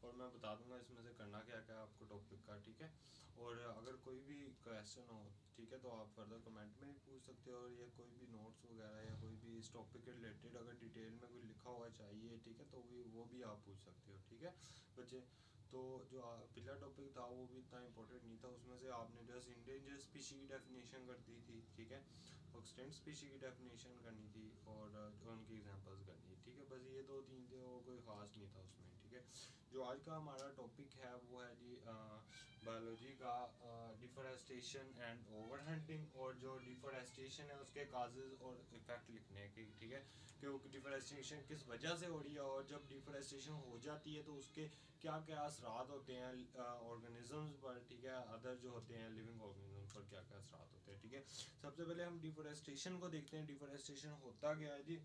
और मैं बता दूंगा इसमें से करना क्या क्या है आपको टॉपिक का, ठीक है। और अगर कोई भी क्वेश्चन हो, ठीक है, तो आप फर्दर कमेंट में भी पूछ सकते हो, और ये कोई भी नोट्स वगैरह या कोई भी इस टॉपिक के रिलेटेड अगर डिटेल में कोई लिखा हुआ चाहिए, ठीक है, तो वो भी आप पूछ सकते हो, ठीक है बच्चे। तो जो पिछला टॉपिक था वो भी इतना इंपॉर्टेंट नहीं था, उसमें से आपने जस्ट इंडेंजर स्पीशी की डेफिनेशन कर दी थी, ठीक है, एक्सटेंट स्पीशी की डेफिनेशन करनी थी, और उनकी एग्जांपल्स करनी, ठीक है, बस ये दो तीन थे, वो कोई ख़ास नहीं था उसमें, ठीक है। जो आज का हमारा टॉपिक है वो है जी बायोलॉजी का डिफोरेस्टेशन एंड ओवर हंटिंग, और जो डिफोरेस्टेशन है उसके काजेज और इफेक्ट लिखने के, ठीक है, कि वो डिफोरेस्टेशन किस वजह से हो रही है, और जब डिफोरेस्टेशन हो जाती है तो उसके क्या क्या असरात होते हैं ऑर्गेनिजम्स पर, ठीक है, अदर जो होते हैं लिविंग ऑर्गेनिज्म पर क्या क्या असरात होते हैं, ठीक है। सबसे पहले हम डिफोरेस्टेशन को देखते हैं। डिफोरेस्टेशन होता क्या है जी?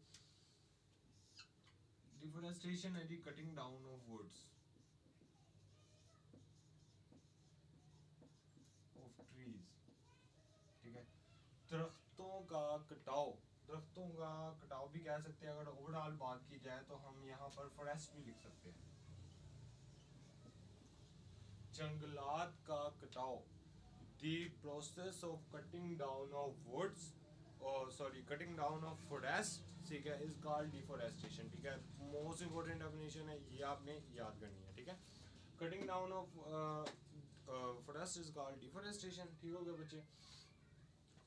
डिफोरेस्टेशन है जी cutting down of woods, of trees, ठीक है, दरख्तों का कटाव। दरख्तों का कटाव भी कह सकते हैं, अगर ओवरऑल बात की जाए तो हम यहाँ पर फॉरेस्ट भी लिख सकते हैं। जंगलात का कटाव, the process of cutting down of woods, और sorry cutting down of forest, ठीक है, इज कॉल्ड डिफोरेस्टेशन, ठीक है। मोस्ट इंपॉर्टेंट डेफिनेशन है, ये आपने याद करनी है, ठीक है। Cutting down of forest is called deforestation, ठीक हो गया बच्चे।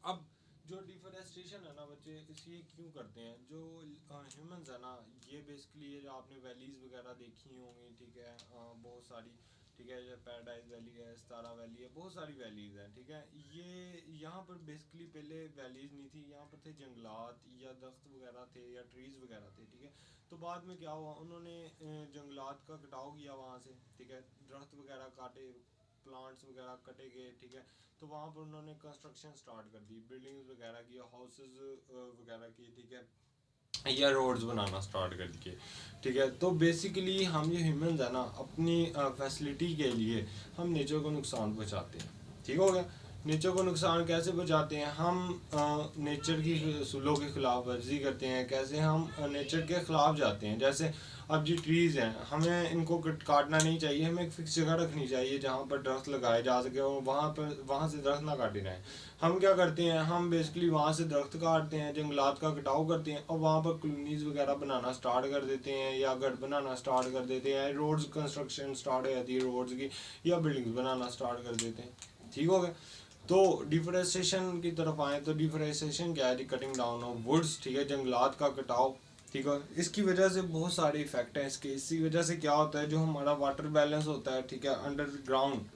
अब जो डिफोरेस्टेशन है ना बच्चे, इसलिए क्यों करते हैं जो ह्यूमंस है ना, ये बेसिकली ये जो आपने वैलीज वगैरह देखी होंगी, ठीक है, बहुत सारी, ठीक है, जैसे पैराडाइज वैली है, सतारा वैली है, बहुत सारी वैलीज हैं, ठीक है। ये यहाँ पर बेसिकली पहले वैलीज नहीं थी, यहाँ पर थे जंगलात या दरख्त वगैरह थे या ट्रीज वगैरह थे, ठीक है। तो बाद में क्या हुआ, उन्होंने जंगलात का कटाव किया वहाँ से, ठीक है, दरख्त वगैरह काटे, प्लांट्स वगैरह कटे गए, ठीक है। तो वहाँ पर उन्होंने कंस्ट्रक्शन स्टार्ट कर दी, बिल्डिंग्स वगैरह की, हाउसेज वगैरह की, ठीक है, या रोड्स बनाना स्टार्ट कर दिए, ठीक है। तो बेसिकली हम ये ह्यूमंस है ना, अपनी फैसिलिटी के लिए हम नेचर को नुकसान पहुँचाते हैं, ठीक हो गया। नेचर को नुकसान कैसे पहुँचाते हैं हम? नेचर की उसूलों की खिलाफ वर्जी करते हैं। कैसे हम नेचर के खिलाफ जाते हैं? जैसे अब जी ट्रीज़ हैं, हमें इनको काटना नहीं चाहिए, हमें एक फिक्स जगह रखनी चाहिए जहाँ पर दरख्त लगाए जा सके, और वहाँ से दरख्त ना काटे जाएँ। हम क्या करते हैं, हम बेसिकली वहाँ से दरख्त काटते हैं, जंगलात का कटाव करते हैं, और वहाँ पर कॉलोनीज वगैरह बनाना स्टार्ट कर देते हैं, या घर बनाना स्टार्ट कर देते हैं, रोड्स कंस्ट्रक्शन स्टार्ट हो जाती है रोड्स की, या बिल्डिंग्स बनाना स्टार्ट कर देते हैं, ठीक हो गया। तो डिफोरेस्टेशन की तरफ आए तो डिफोरेस्टेशन क्या है? कटिंग डाउन ऑफ वुड्स, ठीक है, जंगलात का कटाव, ठीक है। इसकी वजह से बहुत सारे इफेक्ट हैं इसके। इसी वजह से क्या होता है, जो हमारा वाटर बैलेंस होता है, ठीक है, अंडर ग्राउंड,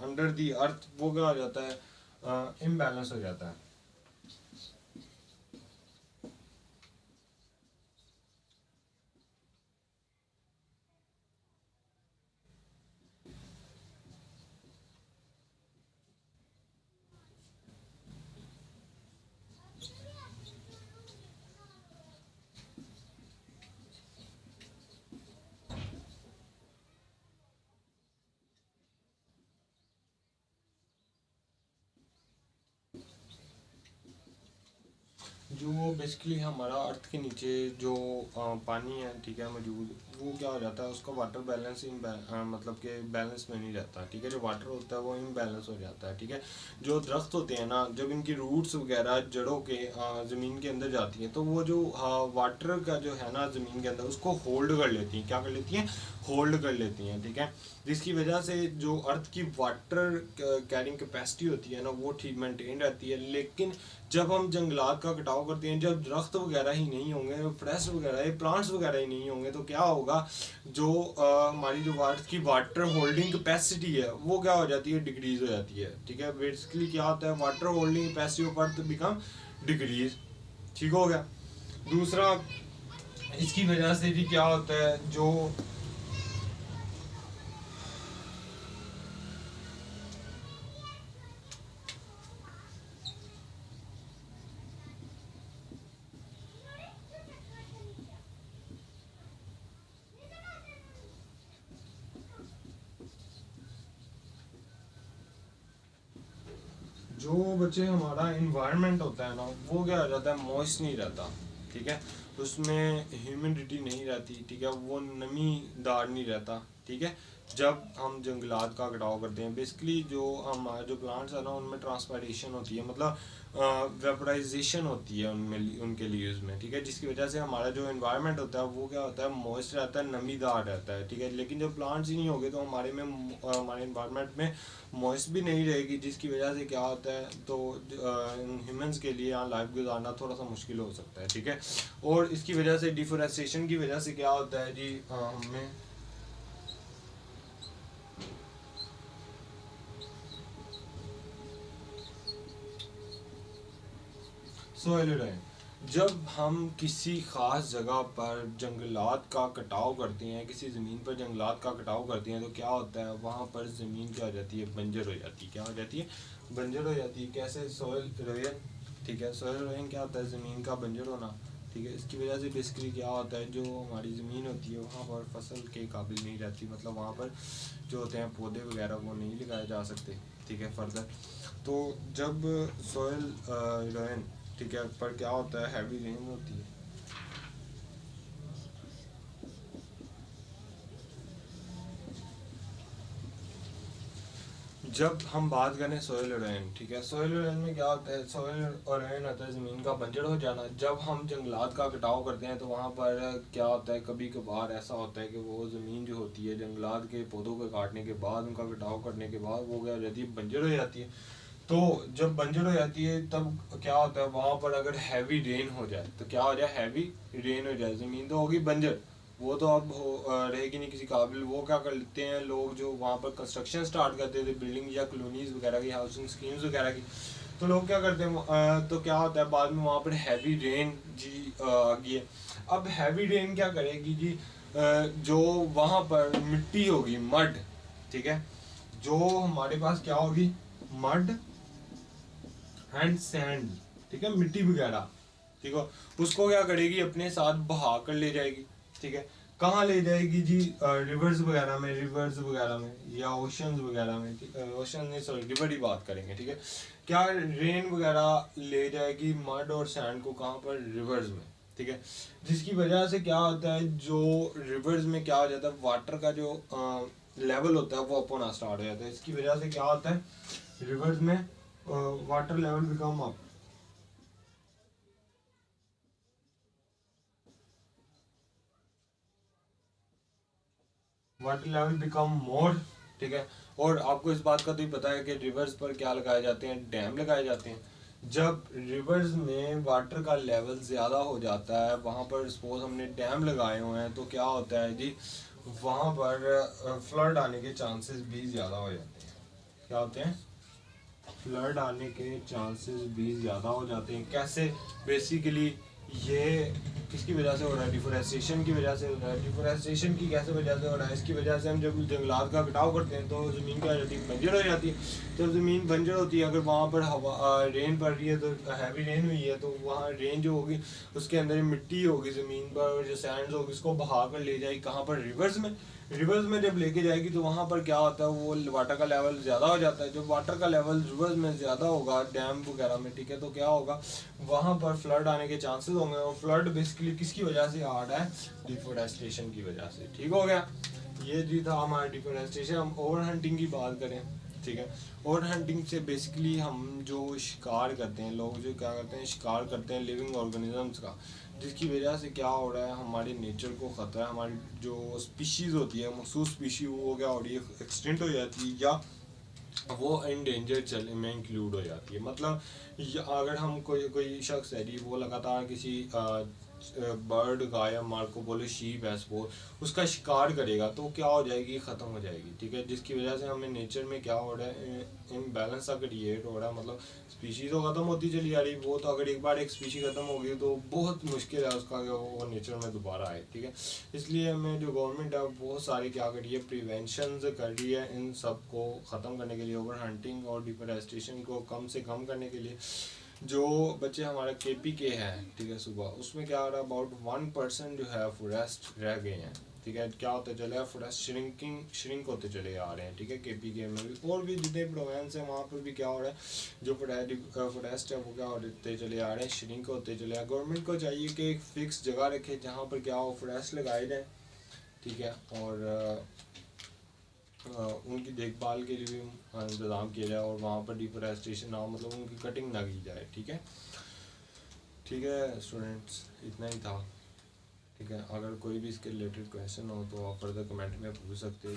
अंडर दी अर्थ, वो क्या हो जाता है, इम्बैलेंस हो जाता है। जो बेसिकली हमारा अर्थ के नीचे जो पानी है, ठीक है, मौजूद, वो क्या हो जाता है, उसका वाटर बैलेंस मतलब कि बैलेंस में नहीं रहता, ठीक है। जो वाटर होता है वो इम्बैलेंस हो जाता है, ठीक है। जो दरख्त होते हैं ना, जब इनकी रूट्स वगैरह जड़ों के ज़मीन के अंदर जाती हैं, तो वो जो वाटर का जो है ना ज़मीन के अंदर, उसको होल्ड कर लेती हैं। क्या कर लेती हैं? होल्ड कर लेती हैं, ठीक है। जिसकी वजह से जो अर्थ की वाटर कैरिंग कैपेसिटी होती है ना, वो ठीक मेंटेन रहती है। लेकिन जब हम जंगलात का कटाव करते हैं, जब दरख्त वगैरह ही नहीं होंगे, फॉरेस्ट वगैरह, प्लांट्स वगैरह ही नहीं होंगे, तो क्या होगा, जो हमारी जो अर्थ की वाटर होल्डिंग कैपेसिटी है, वो क्या हो जाती है? डिक्रीज हो जाती है, ठीक है। बेसिकली क्या होता है, water holding capacity of earth become decrease, ठीक हो गया। दूसरा, इसकी वजह से भी क्या होता है, जो जो बच्चे हमारा इन्वायरमेंट होता है ना, वो क्या हो जाता है, मॉइस्ट नहीं रहता, ठीक है। उसमें ह्यूमिडिटी नहीं रहती, ठीक है, वो नमीदार नहीं रहता, ठीक है। जब हम जंगलात का कटाव करते हैं, बेसिकली जो हमारे जो प्लांट्स है ना उनमें ट्रांसपायरेशन होती है, मतलब वेपराइजेशन होती है उनमें, उनके लीव्स में, ठीक है, जिसकी वजह से हमारा जो एनवायरनमेंट होता है वो क्या होता है, मॉइस्ट रहता है, नमीदार रहता है, ठीक है। लेकिन जब प्लांट्स ही नहीं होंगे तो हमारे एनवायरनमेंट में मॉइस्ट भी नहीं रहेगी, जिसकी वजह से क्या होता है, तो ह्यूमंस के लिए यहाँ लाइफ गुजारना थोड़ा सा मुश्किल हो सकता है, ठीक है। और इसकी वजह से डिफोरेस्टेशन की वजह से क्या होता है जी, हमें सोइल इरोजन, जब हम किसी ख़ास जगह पर जंगलात का कटाव करते हैं, किसी ज़मीन पर जंगलात का कटाव करते हैं, तो क्या होता है, वहाँ पर ज़मीन क्या हो जाती है, बंजर हो जाती है। क्या हो जाती है, बंजर हो जाती है। कैसे, सोइल इरोजन, ठीक है। सोइल इरोजन क्या होता है, ज़मीन का बंजर होना, ठीक है। इसकी वजह से बेसिकली क्या होता है, जो हमारी ज़मीन होती है वहाँ पर फसल के काबिल नहीं रहती, मतलब वहाँ पर जो होते हैं पौधे वगैरह वो नहीं लगाए जा सकते, ठीक है, फर्दर। तो जब सोइल इरोजन, ठीक है, पर क्या होता है, हैवी रेन होती है। जब हम बात करें सोइल इरोजन, ठीक है, सोइल इरोजन में क्या होता है, सोइल इरोजन होता है ज़मीन का बंजर हो जाना। जब हम जंगलात का कटाव करते हैं तो वहाँ पर क्या होता है, कभी कभार ऐसा होता है कि वो ज़मीन जो होती है जंगलात के पौधों को काटने के बाद, उनका कटाव करने के बाद वो क्या हो जाती है, बंजर हो जाती है। तो जब बंजर हो जाती है तब क्या होता है, वहाँ पर अगर हैवी रेन हो जाए तो क्या हो जाए, हैवी रेन हो जाए, ज़मीन तो होगी बंजर, वो तो अब रहेगी नहीं किसी काबिल। वो क्या कर लेते हैं लोग, जो वहाँ पर कंस्ट्रक्शन स्टार्ट करते थे बिल्डिंग या कॉलोनीज वगैरह की, हाउसिंग स्कीम्स वगैरह की, तो लोग क्या करते हैं, तो क्या होता है बाद में वहाँ पर हैवी रेन जी आ गई है। अब हैवी रेन क्या करेगी जी, जो वहाँ पर मिट्टी होगी, मड, ठीक है, जो हमारे पास क्या होगी, मड एंड सैंड, ठीक है, मिट्टी वगैरह, ठीक है, उसको क्या करेगी, अपने साथ बहा कर ले जाएगी, ठीक है। कहाँ ले जाएगी जी, रिवर्स वगैरह में, रिवर्स वगैरह में या ओशंस वगैरह में, ओशन नहीं सॉरी रिवर ही बात करेंगे, ठीक है। क्या रेन वगैरह ले जाएगी मड और सैंड को, कहाँ पर, रिवर्स में, ठीक है। जिसकी वजह से क्या होता है, जो रिवर्स में क्या हो जाता है, वाटर का जो लेवल होता है वो अप होना स्टार्ट हो जाता है। इसकी वजह से क्या होता है, रिवर्स में water level become up, water level become more, ठीक है। और आपको इस बात का तो ही पता है कि रिवर्स पर क्या लगाए जाते हैं, डैम लगाए जाते हैं। जब रिवर्स में वाटर का लेवल ज़्यादा हो जाता है, वहाँ पर सपोज हमने डैम लगाए हुए हैं, तो क्या होता है जी, वहाँ पर फ्लड आने के चांसेस भी ज़्यादा हो जाते हैं। क्या होते हैं, फ्लड आने के चांसेस भी ज़्यादा हो जाते हैं। कैसे, बेसिकली ये किसकी वजह से हो रहा है, डिफोरेस्टेशन की वजह से हो रहा है। डिफोरेस्टेशन की कैसे वजह से हो रहा है, इसकी वजह से हम जब जंगलात का कटाव करते हैं तो ज़मीन क्या हो जाती है, बंजर हो जाती है। जब ज़मीन बंजर होती है, अगर वहाँ पर हवा रेन पड़ रही है, तो हैवी रेन हुई है, तो वहाँ रेन जो होगी उसके अंदर मिट्टी होगी ज़मीन पर, और जो सैंड होगी उसको बहा कर ले जाएगी कहाँ पर, रिवर्स में। रिवर्स में जब लेके जाएगी तो वहाँ पर क्या होता है, वो वाटर का लेवल ज़्यादा हो जाता है। जब वाटर का लेवल रिवर्स में ज़्यादा होगा डैम वगैरह में, ठीक है, तो क्या होगा, वहाँ पर फ्लड आने के चांसेस होंगे। और फ्लड बेसिकली किसकी वजह से आ रहा है, डिफोरेस्टेशन की वजह से, ठीक हो गया। ये जी था हमारा डिफोरेस्टेशन। हम ओवर हंटिंग की बात करें, ठीक है। ओवर हंटिंग से बेसिकली हम जो शिकार करते हैं, लोग जो क्या करते हैं, शिकार करते हैं लिविंग ऑर्गेनिजम्स का, जिसकी वजह से क्या हो रहा है, हमारे नेचर को ख़तरा है। हमारी जो स्पीशीज़ होती है, मखसूस स्पीशी, वो क्या हो रही है, एक्सटेंट हो जाती है, या वो इंडेंजर चल में इंक्लूड हो जाती है। मतलब अगर हम कोई कोई शख्स है जी, वो लगातार किसी बर्ड का या मार्को बोलो शीप है सपोज, उसका शिकार करेगा, तो क्या हो जाएगी, ख़त्म हो जाएगी, ठीक है। जिसकी वजह से हमें नेचर में क्या हो रहा है, इम्बैलेंस सा क्रिएट हो रहा है। मतलब स्पीशीज़ तो ख़त्म होती चली जा रही, वो तो अगर एक बार एक स्पीशी ख़त्म हो गई तो बहुत मुश्किल है उसका कि वो नेचर में दोबारा आए, ठीक है। इसलिए हमें जो गवर्नमेंट है बहुत सारी क्या कर रही है, प्रिवेंशन कर रही है इन सब को ख़त्म करने के लिए, ओवर हंटिंग और डिफोरेस्टेशन को कम से कम करने के लिए। जो बच्चे हमारा KPK है, ठीक है, सुबह उसमें क्या हो रहा है, अबाउट 1% जो है फॉरेस्ट रह गए हैं, ठीक है। क्या होते चले हैं, फॉरेस्ट श्रिंक होते चले आ रहे हैं, ठीक है। KPK में भी और भी जितने प्रोवेंस हैं वहाँ पर भी क्या हो रहा है, जो फॉरेस्ट है वो क्या होते चले आ रहे हैं, श्रिंक होते चले आ। गवर्नमेंट को चाहिए कि एक फिक्स जगह रखे जहाँ पर क्या हो, फॉरेस्ट लगाए जाए, ठीक है। और उनकी देखभाल के लिए भी इंतज़ाम किया जाए और वहाँ पर डिफोरेस्टेशन ना हो, मतलब उनकी कटिंग ना की जाए। ठीक है स्टूडेंट्स, इतना ही था। ठीक है, अगर कोई भी इसके रिलेटेड क्वेश्चन हो तो आप फर्दर कमेंट में पूछ सकते हो।